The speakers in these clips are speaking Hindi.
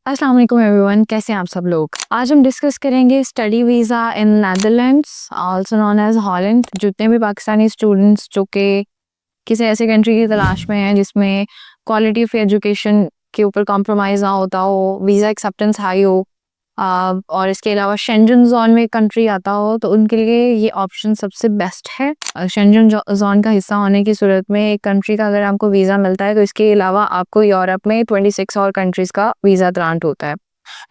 अस्सलाम वालेकुम एवरीवन, कैसे हैं आप सब लोग। आज हम डिस्कस करेंगे study visa in Netherlands also known as Holland. जितने भी पाकिस्तानी स्टूडेंट्स जो कि किसी ऐसे कंट्री की तलाश में हैं जिसमें क्वालिटी ऑफ एजुकेशन के ऊपर कॉम्प्रोमाइज़ ना होता हो, वीज़ा एक्सेप्टेंस हाई हो, और इसके अलावा शेंजन जोन में कंट्री आता हो, तो उनके लिए ये ऑप्शन सबसे बेस्ट है। शेंजन जोन का हिस्सा होने की सूरत में एक कंट्री का अगर आपको वीज़ा मिलता है तो इसके अलावा आपको यूरोप में 26 और कंट्रीज़ का वीज़ा ग्रांट होता है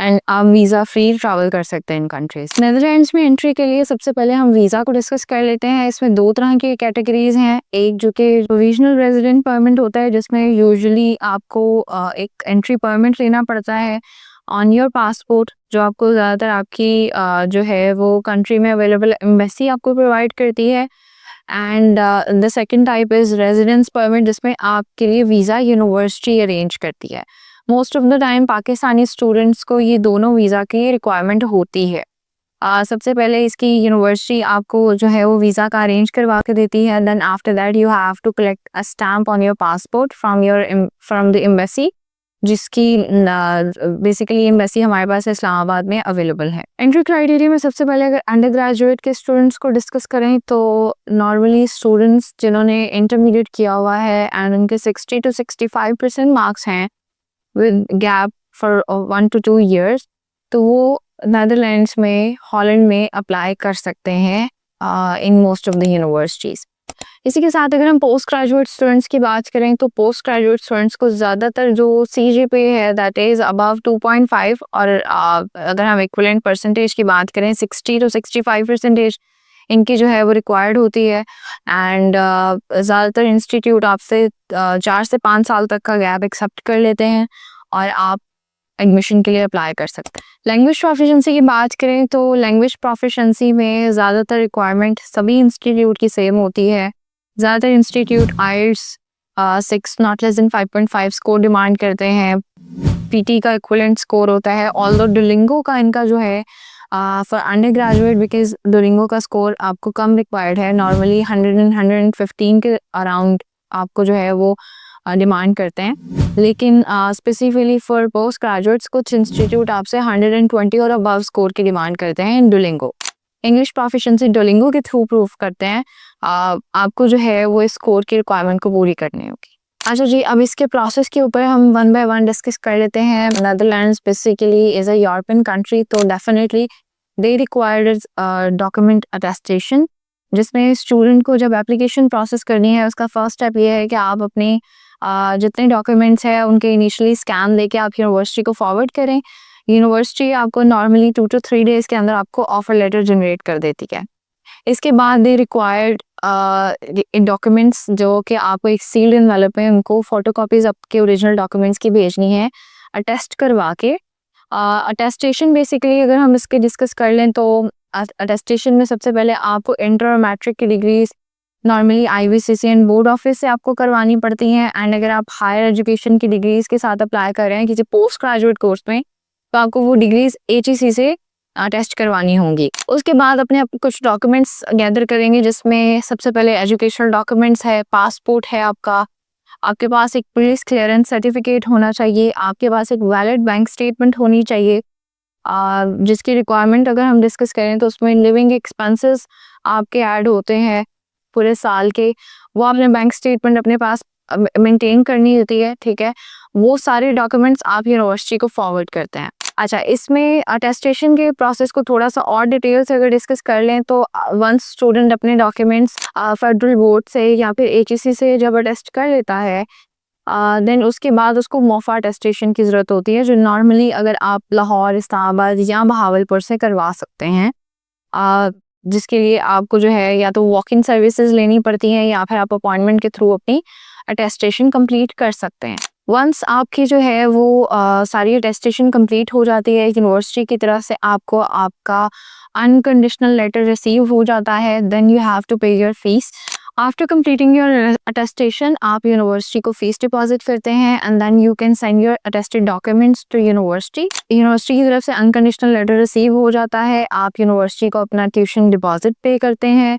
एंड आप वीज़ा फ्री ट्रैवल कर सकते हैं इन कंट्रीज। नेदरलैंड्स में एंट्री के लिए सबसे पहले हम वीज़ा को डिस्कस कर लेते हैं। इसमें दो तरह की कैटेगरीज हैं। एक जो कि प्रोविजनल रेजिडेंट परमिट होता है, जिसमें यूजुअली आपको एक एंट्री परमिट लेना पड़ता है ऑन योर पासपोर्ट, जो आपको ज़्यादातर आपकी जो है वो कंट्री में अवेलेबल एम्बेसी आपको प्रोवाइड करती है। And the second type is residence permit, जिसमें आपके लिए वीज़ा यूनिवर्सिटी अरेंज करती है। Most of the time Pakistani students को ये दोनों वीज़ा की रिक्वायरमेंट होती है। सबसे पहले इसकी यूनिवर्सिटी आपको जो है वो वीज़ा का अरेंज करवा के देती है। Then after that you have to collect a stamp on your passport from the embassy, जिसकी बेसिकली एम्बेसी हमारे पास इस्लामाबाद में अवेलेबल है। एंट्री क्राइटेरिया में सबसे पहले अगर अंडर ग्रेजुएट के स्टूडेंट्स को डिस्कस करें तो नॉर्मली स्टूडेंट्स जिन्होंने इंटरमीडिएट किया हुआ है एंड उनके 60 to 65% मार्क्स हैं with gap for 1 to 2 years, तो वो नेदरलैंड्स में, हॉलैंड में अप्लाई कर सकते हैं in most of the universities. इसी के साथ अगर हम पोस्ट ग्रेजुएट स्टूडेंट्स की बात करें तो पोस्ट ग्रेजुएट स्टूडेंट्स को ज़्यादातर जो CGPA है दैट इज़ अबव 2.5, और अगर हम इक्विवेलेंट परसेंटेज की बात करें 60 to 65% इनकी जो है वो रिक्वायर्ड होती है। एंड ज़्यादातर इंस्टीट्यूट आपसे 4 से 5 साल तक का गैप एक्सेप्ट कर लेते हैं और आप एडमिशन के लिए अप्लाई कर सकते हैं। लैंग्वेज प्रोफिशिएंसी की बात करें तो लैंग्वेज प्रोफिशिएंसी में ज़्यादातर रिक्वायरमेंट सभी इंस्टीट्यूट की सेम होती है। ज़्यादातर institute IELTS 6 not less than 5.5 score demand करते हैं। PT का इक्विवेलेंट स्कोर होता है। ऑल्दो डुओलिंगो का इनका जो है for under graduate, because Duolingo का स्कोर आपको कम रिक्वायर्ड है, नॉर्मली 100 and 115 के अराउंड आपको जो है वो डिमांड करते हैं। लेकिन स्पेसिफिकली फॉर पोस्ट ग्रेजुएट्स कुछ इंस्टीट्यूट आपसे 120 और अबव स्कोर की डिमांड करते हैं इन डुओलिंगो। इंग्लिश प्रोफिशिएंसी डुओलिंगो के थ्रू प्रूफ करते हैं। आपको जो है वो इस स्कोर की रिक्वायरमेंट को पूरी करनी होगी। अच्छा जी, अब इसके प्रोसेस के ऊपर हम वन बाय वन डिस्कस कर लेते हैं। Netherlands basically is a European country, तो definitely they required document attestation, जिसमें स्टूडेंट को जब एप्लीकेशन प्रोसेस करनी है उसका फर्स्ट स्टेप ये है कि आप अपने जितने डॉक्यूमेंट्स हैं उनके इनिशियली स्कैन लेके आप यूनिवर्सिटी को फॉरवर्ड करें। यूनिवर्सिटी आपको नॉर्मली 2 to 3 डेज़ के अंदर आपको ऑफर लेटर जनरेट कर देती है। इसके बाद दे रिक्वायर्ड डॉक्यूमेंट्स जो कि आपको एक सील्ड एनवेलप में उनको फोटोकॉपीज आपके ओरिजिनल डॉक्यूमेंट्स की भेजनी है अटेस्ट करवा के। अटेस्टेशन बेसिकली अगर हम इसके डिस्कस कर लें तो अटेस्टेशन में सबसे पहले आपको इंटर और मैट्रिक की degrees normally IVCC and board office से आपको करवानी पड़ती हैं। एंड अगर आप हायर एजुकेशन की डिग्रीज के साथ अप्लाई कर रहे हैं किसी पोस्ट ग्रेजुएट कोर्स में, तो आपको वो डिग्रीज HEC से टेस्ट करवानी होंगी। उसके बाद अपने कुछ डॉक्यूमेंट्स गैदर करेंगे, जिसमें सबसे पहले एजुकेशनल डॉक्यूमेंट्स है, पासपोर्ट है आपका, आपके पास एक पुलिस क्लियरेंस सर्टिफिकेट होना चाहिए, आपके पास एक वैलिड बैंक स्टेटमेंट होनी चाहिए, जिसकी रिक्वायरमेंट अगर हम डिस्कस करें तो उसमें लिविंग एक्सपेंसेस आपके ऐड होते हैं पूरे साल के, वो आपने बैंक स्टेटमेंट अपने पास मेंटेन करनी होती है। ठीक है, वो सारे डॉक्यूमेंट्स आप यूनिवर्सिटी को फॉरवर्ड करते हैं। अच्छा, इसमें अटेस्टेशन के प्रोसेस को थोड़ा सा और डिटेल से अगर डिस्कस कर लें तो वंस स्टूडेंट अपने डॉक्यूमेंट्स फेडरल बोर्ड से या फिर HEC से जब अटेस्ट कर लेता है, देन उसके बाद उसको मोफा अटेस्टेशन की ज़रूरत होती है, जो नॉर्मली अगर आप लाहौर, इस्लामाबाद या बहावलपुर से करवा सकते हैं, जिसके लिए आपको जो है या तो वॉक इन सर्विसेज लेनी पड़ती हैं या फिर आप अपॉइंटमेंट के थ्रू अपनी अटेस्टेशन कंप्लीट कर सकते हैं। वंस आपकी जो है वो सारी अटेस्टेशन कंप्लीट हो जाती है, यूनिवर्सिटी की तरफ से आपको आपका अनकंडीशनल लेटर रिसीव हो जाता है, then you have to pay your fees. After completing your attestation आप यूनिवर्सिटी को फीस डिपॉजिट करते हैं and then you can send your attested documents to university. University की तरफ से अनकंडीशनल लेटर रिसीव हो जाता है, आप यूनिवर्सिटी को अपना ट्यूशन डिपॉजिट पे करते हैं,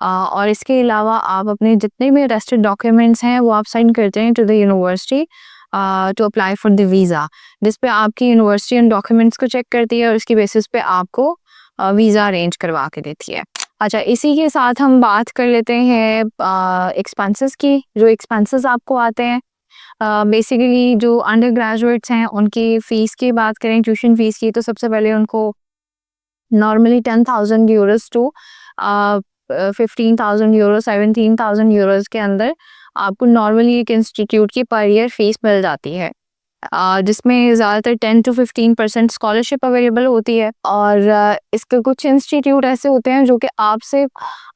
और इसके अलावा आप अपने जितने भी अटेस्टेड डॉक्यूमेंट्स हैं वो आप सेंड करते हैं to the university. To apply for the visa, जिस पे आपकी यूनिवर्सिटी एंड डॉक्यूमेंट्स को चेक करती है और उसकी बेसिस पे आपको वीज़ा अरेंज करवा के देती है। अच्छा, इसी के साथ हम बात कर लेते हैं एक्सपेंसेस की। जो एक्सपेंसेस आपको आते हैं बेसिकली जो अंडर ग्रेजुएट्स हैं उनकी फ़ीस की बात करें, ट्यूशन फ़ीस की, तो सबसे पहले उनको normally 10,000 euros to 15,000 euro, 17,000 euros के अंदर आपको नॉर्मली एक इंस्टीट्यूट की पर ईयर फीस मिल जाती है, जिसमें ज़्यादातर 10 to 15% स्कॉलरशिप अवेलेबल होती है। और इसके कुछ इंस्टीट्यूट ऐसे होते हैं जो कि आपसे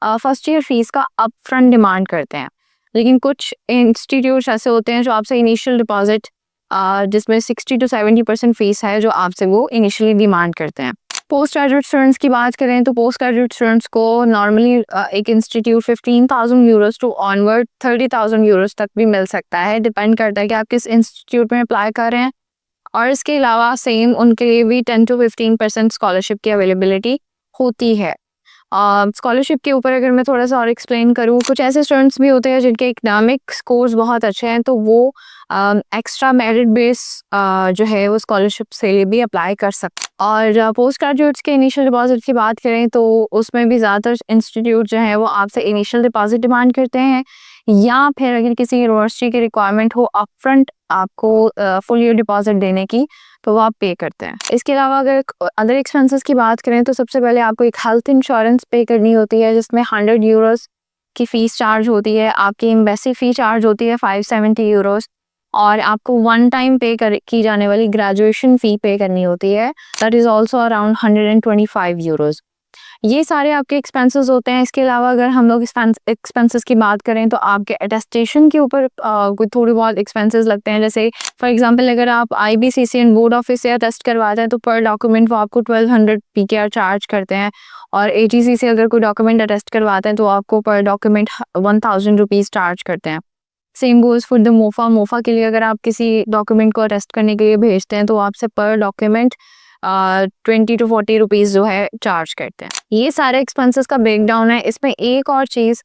फर्स्ट ईयर फीस का अपफ्रंट डिमांड करते हैं, लेकिन कुछ इंस्टीट्यूट्स ऐसे होते हैं जो आपसे इनिशियल डिपॉजिट जिसमें 60 to 70% फीस है जो आपसे वो इनिशियली डिमांड करते हैं। पोस्ट ग्रेजुएट स्टूडेंट्स की बात करें तो पोस्ट ग्रेजुएट स्टूडेंट्स को नॉर्मली एक institute 15,000 euros to onward 30,000 euros तक भी मिल सकता है, डिपेंड करता है कि आप किस इंस्टीट्यूट में अप्लाई कर रहे हैं। और इसके अलावा सेम उनके लिए भी 10 to 15% स्कॉलरशिप की अवेलेबिलिटी होती है। स्कॉलरशिप के ऊपर अगर मैं थोड़ा सा और एक्सप्लेन करूँ, कुछ ऐसे स्टूडेंट्स भी होते हैं जिनके इकनॉमिक स्कोर्स बहुत अच्छे हैं, तो वो एक्स्ट्रा मेरिट बेस जो है वो स्कॉलरशिप से भी अप्लाई कर सकते हैं। और पोस्ट ग्रेजुएट्स के इनिशियल डिपॉजिट की बात करें तो उसमें भी ज़्यादातर इंस्टीट्यूट जो है वो आपसे इनिशियल डिपॉजिट डिमांड करते हैं, या फिर अगर किसी यूनिवर्सिटी की रिक्वायरमेंट हो अपफ्रंट आपको फुल ईयर डिपॉजिट देने की, तो वो आप पे करते हैं। इसके अलावा अगर अदर एक्सपेंसेस की बात करें तो सबसे पहले आपको एक हेल्थ इंश्योरेंस पे करनी होती है, जिसमें 100 यूरोज़ की फ़ीस चार्ज होती है। आपकी एम्बेसी फ़ी चार्ज होती है 570 यूरोज़, और आपको वन टाइम पे की जाने वाली ग्रेजुएशन फ़ी पे करनी होती है, that is also around 125 euros. ये सारे आपके एक्सपेंसेस होते हैं। इसके अलावा अगर हम लोग एक्सपेंसेस की बात करें तो आपके अटेस्टेशन के ऊपर कोई थोड़ी बहुत एक्सपेंसेस लगते हैं। जैसे फॉर एग्जांपल अगर आप IBCCN बोर्ड ऑफिस से अटेस्ट करवाते हैं तो पर डॉक्यूमेंट वो आपको 1200 PKR चार्ज करते हैं, और AGC से अगर कोई डॉक्यूमेंट अटेस्ट करवाते हैं तो आपको पर डॉक्यूमेंट 1000 रुपीज़ चार्ज करते हैं। Same goes for the MOFA के लिए अगर आप किसी डॉक्यूमेंट को अटेस्ट करने के लिए भेजते हैं तो आपसे पर डॉक्यूमेंट 20 to 40 रुपीज़ जो है चार्ज करते हैं। ये सारे एक्सपेंसेस का ब्रेकडाउन है। इसमें एक और चीज़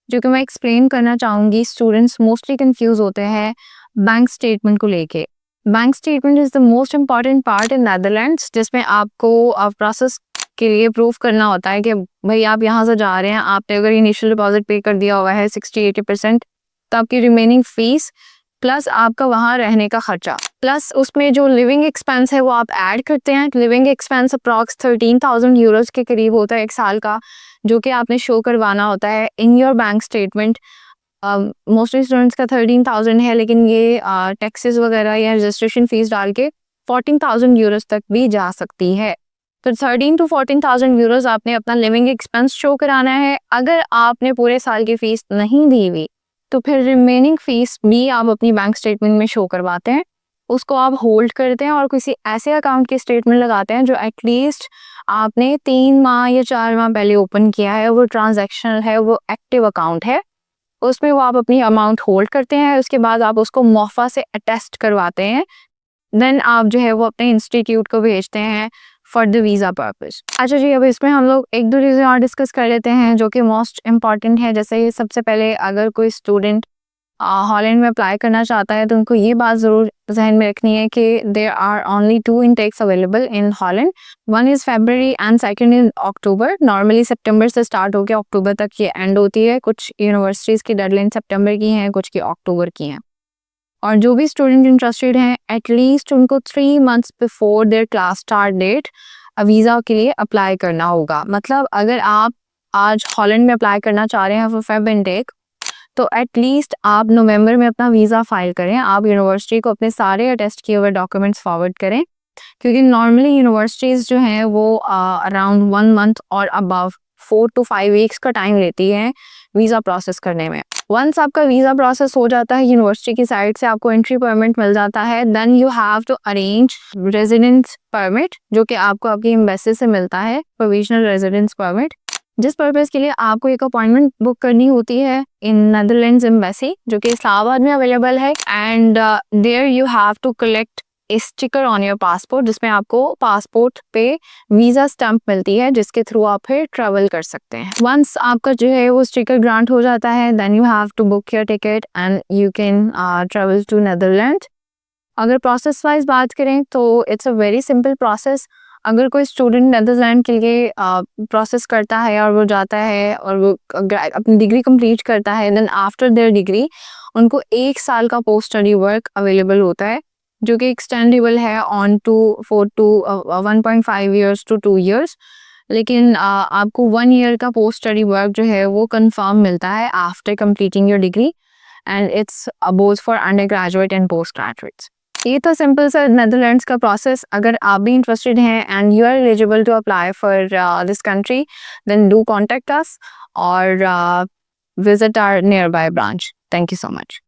जो कि मैं एक्सप्लेन करना चाहूँगी, स्टूडेंट्स मोस्टली कंफ्यूज होते हैं बैंक स्टेटमेंट को लेके। Bank statement is the most important part in Netherlands, जिसमें आपको प्रोसेस के लिए प्रूफ करना होता है कि भाई आप यहाँ से जा रहे हैं, आपने अगर इनिशियल डिपॉजिट पे कर दिया हुआ है 60-80%, तो आपकी रिमेनिंग फीस प्लस आपका वहाँ रहने का खर्चा, प्लस उसमें जो लिविंग एक्सपेंस है वो आप ऐड करते हैं। लिविंग एक्सपेंस अप्रॉक्स 13,000 यूरोज़ के करीब होता है एक साल का, जो कि आपने शो करवाना होता है in your bank statement. Mostly students का 13,000 है, लेकिन ये टैक्सेस वगैरह या रजिस्ट्रेशन फीस डाल के 14,000 यूरोज़ तक भी जा सकती है। तो 13 to 14,000 यूरोज़ आपने अपना लिविंग एक्सपेंस शो कराना है। अगर आपने पूरे साल की फीस नहीं दी हुई तो फिर रिमेनिंग फीस भी आप अपनी बैंक स्टेटमेंट में शो करवाते हैं, उसको आप होल्ड करते हैं और किसी ऐसे अकाउंट की स्टेटमेंट लगाते हैं जो एटलीस्ट आपने 3 माह या 4 माह पहले ओपन किया है, वो ट्रांजैक्शनल है, वो एक्टिव अकाउंट है, उसमें वो आप अपनी अमाउंट होल्ड करते हैं। उसके बाद आप उसको मोफा से अटेस्ट करवाते हैं, देन आप जो है वो अपने इंस्टीट्यूट को भेजते हैं फॉर द वीज़ा पर्पस। अच्छा जी, अब इसमें हम लोग एक दो चीज़ें और डिस्कस कर लेते हैं जो कि मोस्ट इम्पॉर्टेंट है। जैसे सबसे पहले अगर कोई स्टूडेंट हॉलैंड में अप्लाई करना चाहता है तो उनको ये बात ज़रूर जहन में रखनी है कि there are only 2 intakes available in Holland, one is February and second is October. Normally सितंबर से स्टार्ट होकर अक्टूबर तक ये एंड होती है। कुछ यूनिवर्सिटीज़ की डेडलाइन सितंबर की हैं, कुछ की अक्टूबर की हैं। और जो भी स्टूडेंट इंटरेस्टेड हैं एटलीस्ट उनको 3 months before their class start date visa के लिए अप्लाई करना होगा। मतलब अगर आप आज हॉलैंड में अप्लाई करना चाह रहे हैं फॉर फेब इनटेक, तो एटलीस्ट आप नवंबर में अपना वीज़ा फाइल करें। आप यूनिवर्सिटी को अपने सारे अटेस्ट किए हुए डॉक्यूमेंट्स फॉरवर्ड करें, क्योंकि नॉर्मली यूनिवर्सिटीज़ जो हैं वो अराउंड 1 मंथ और अबव 4 to 5 वीक्स का टाइम लेती है वीज़ा प्रोसेस करने में। वंस आपका वीज़ा प्रोसेस हो जाता है यूनिवर्सिटी की साइड से आपको एंट्री परमिट मिल जाता है, then you have to arrange residence permit, जो कि आपको आपकी एम्बेसी से मिलता है, प्रोविजनल रेजिडेंस परमिट, जिस पर्पज़ के लिए आपको एक अपॉइंटमेंट बुक करनी होती है इन नेदरलैंड्स एम्बेसी, जो कि इस्लामाबाद में अवेलेबल है। And there you have to collect a sticker on your passport, जिसमें आपको पासपोर्ट पे वीज़ा स्टैंप मिलती है, जिसके थ्रू आप फिर ट्रैवल कर सकते हैं। वंस आपका जो है वो स्टिकर ग्रांट हो जाता है, then you have to book your ticket and you can travel to Netherland. अगर प्रोसेस वाइज बात करें तो it's a very simple process. अगर कोई स्टूडेंट नेदरलैंड के लिए प्रोसेस करता है और वो जाता है और वो अपनी डिग्री कंप्लीट करता है, देन आफ्टर देयर डिग्री उनको 1 साल का पोस्ट स्टडी वर्क अवेलेबल होता है, जो कि एक्सटेंडेबल है on to 1.5 years to 2 years. लेकिन आपको 1 ईयर का पोस्ट स्टडी वर्क जो है वो कंफर्म मिलता है after completing your degree, and it's both for under graduate and post graduates. ये था सिंपल सा नेदरलैंड्स का प्रोसेस। अगर आप भी इंटरेस्टेड हैं and you are eligible to apply for this country, then do contact us और visit our nearby branch. Thank you so much.